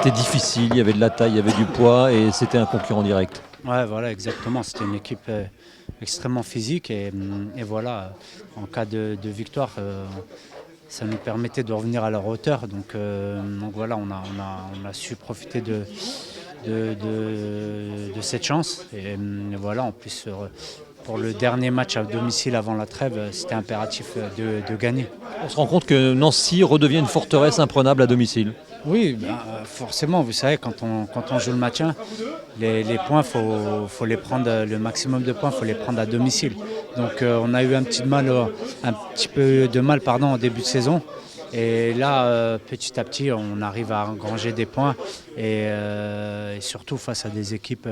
c'était difficile, il y avait de la taille, il y avait du poids et c'était un concurrent direct. Ouais, voilà, exactement. C'était une équipe extrêmement physique et voilà, en cas de victoire, ça nous permettait de revenir à leur hauteur. Donc voilà, on a su profiter de cette chance. Et voilà, en plus, pour le dernier match à domicile avant la trêve, c'était impératif de gagner. On se rend compte que Nancy redevient une forteresse imprenable à domicile. Oui, ben, forcément, vous savez, quand on joue le maintien, les points, faut les prendre, le maximum de points, il faut les prendre à domicile. Donc on a eu un petit peu de mal en début de saison. Et là, petit à petit, on arrive à engranger des points et surtout face à des équipes,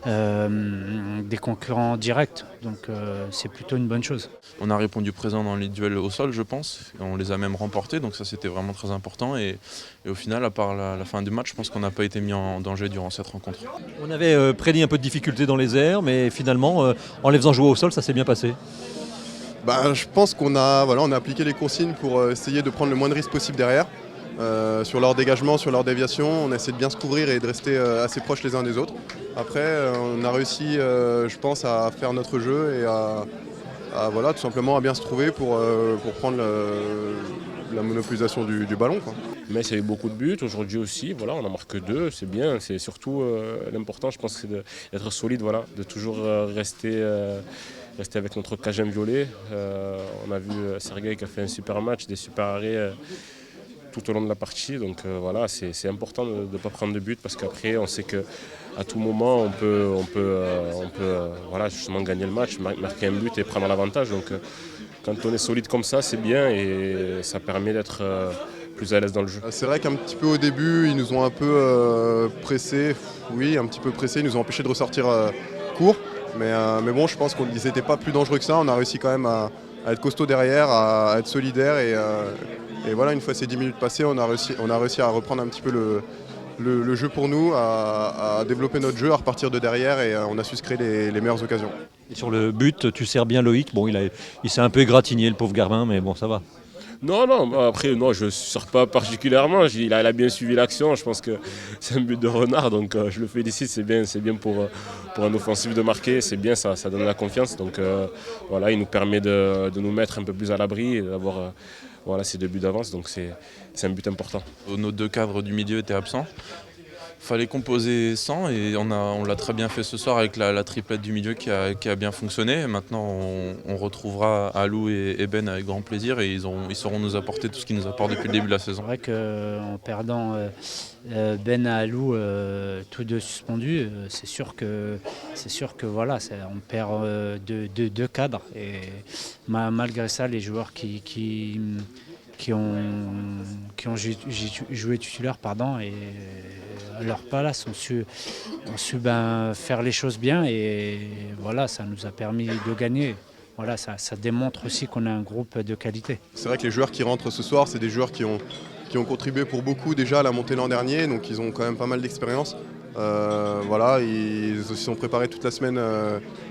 des concurrents directs. Donc c'est plutôt une bonne chose. On a répondu présent dans les duels au sol, je pense. On les a même remportés, donc ça c'était vraiment très important. Et au final, à part la fin du match, je pense qu'on n'a pas été mis en danger durant cette rencontre. On avait prédit un peu de difficulté dans les airs, mais finalement, en les faisant jouer au sol, ça s'est bien passé. Je pense qu'on a, on a appliqué les consignes pour essayer de prendre le moins de risques possible derrière. Sur leur dégagement, sur leur déviation, on essaie de bien se couvrir et de rester assez proches les uns des autres. Après, on a réussi, je pense, à faire notre jeu et tout simplement à bien se trouver pour prendre la monopolisation du ballon, quoi. Mais il y a eu beaucoup de buts aujourd'hui aussi, voilà, on en marque 2, c'est bien. C'est surtout l'important, je pense, c'est d'être solide, voilà, de toujours rester avec notre cagem violet. On a vu Sergueï qui a fait un super match, des super arrêts tout au long de la partie. Donc voilà, c'est important de ne pas prendre de but parce qu'après on sait qu'à tout moment on peut justement gagner le match, marquer un but et prendre l'avantage. Donc quand on est solide comme ça, c'est bien et ça permet d'être plus à l'aise dans le jeu. C'est vrai qu'un petit peu au début, ils nous ont un peu pressés. Oui, un petit peu pressés, ils nous ont empêchés de ressortir court. Mais bon, je pense qu'ils n'étaient pas plus dangereux que ça. On a réussi quand même à être costaud derrière, à être solidaire. Et voilà, une fois ces 10 minutes passées, on a réussi à reprendre un petit peu le jeu pour nous, à développer notre jeu, à repartir de derrière et on a su se créer les meilleures occasions. Et sur le but, tu sers bien Loïc. Bon, il s'est un peu égratigné, le pauvre Garbin, mais bon, ça va. Non, après, non, je ne sors pas particulièrement. Il a bien suivi l'action. Je pense que c'est un but de renard, donc je le félicite. C'est bien pour un offensif de marquer. C'est bien, ça donne la confiance. Donc voilà, il nous permet de nous mettre un peu plus à l'abri et d'avoir ces 2 buts d'avance. Donc c'est un but important. Nos 2 cadres du milieu étaient absents. Fallait composer sans et on l'a très bien fait ce soir avec la triplette du milieu qui a bien fonctionné. Maintenant, on retrouvera Alou et Ben avec grand plaisir et ils sauront nous apporter tout ce qu'ils nous apportent depuis le début de la saison. C'est vrai qu'en perdant Ben et Alou, tous deux suspendus, c'est sûr que voilà, on perd deux cadres. Et malgré ça, les joueurs qui ont joué titulaire et à leur place ont su faire les choses bien et voilà, ça nous a permis de gagner. Voilà, ça démontre aussi qu'on a un groupe de qualité. C'est vrai que les joueurs qui rentrent ce soir, c'est des joueurs qui ont contribué pour beaucoup déjà à la montée l'an dernier, donc ils ont quand même pas mal d'expérience. Ils se sont préparés toute la semaine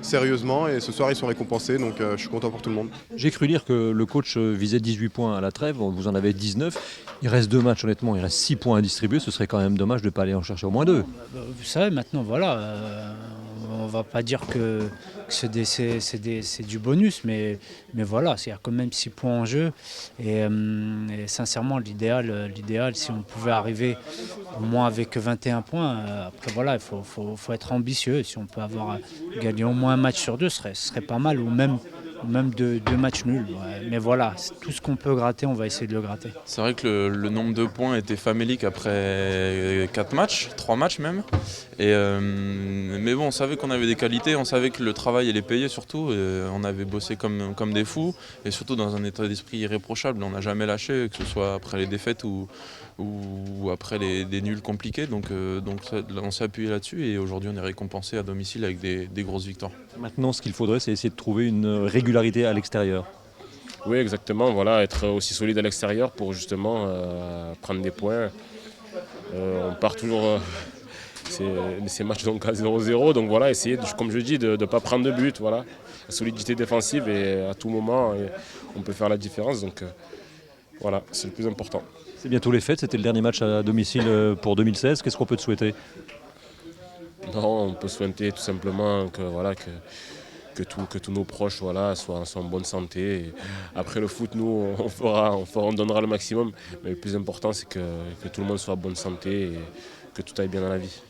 sérieusement et ce soir ils sont récompensés, donc je suis content pour tout le monde. J'ai cru lire que le coach visait 18 points à la trêve, vous en avez 19. Il reste 2 matchs, honnêtement, il reste 6 points à distribuer. Ce serait quand même dommage de ne pas aller en chercher au moins 2. Vous savez, maintenant, voilà, on ne va pas dire que c'est du bonus, mais voilà, il y a quand même 6 points en jeu. Et sincèrement, l'idéal, si on pouvait arriver au moins avec 21 points, après voilà, il faut être ambitieux. Si on peut gagner au moins un match sur 2, ce serait pas mal, ou même 2 matchs nuls. Ouais. Mais voilà, tout ce qu'on peut gratter, on va essayer de le gratter. C'est vrai que le nombre de points était famélique après 4 matchs, 3 matchs même. Mais bon, on savait qu'on avait des qualités, on savait que le travail allait payer surtout. On avait bossé comme des fous et surtout dans un état d'esprit irréprochable. On n'a jamais lâché, que ce soit après les défaites ou après des nuls compliqués. Donc on s'est appuyé là-dessus et aujourd'hui on est récompensé à domicile avec des grosses victoires. Maintenant, ce qu'il faudrait, c'est essayer de trouver une régularité à l'extérieur. Oui, exactement. Voilà, être aussi solide à l'extérieur pour justement prendre des points. On part toujours ces matchs donc à 0-0. Donc voilà, essayer, comme je dis, de ne pas prendre de but. Voilà. La solidité défensive et à tout moment, on peut faire la différence. Donc voilà, c'est le plus important. C'est bientôt les fêtes, c'était le dernier match à domicile pour 2016. Qu'est-ce qu'on peut te souhaiter? Non, on peut souhaiter tout simplement que tous nos proches voilà, soient en bonne santé. Et après le foot, nous, on donnera le maximum. Mais le plus important, c'est que tout le monde soit en bonne santé et que tout aille bien dans la vie.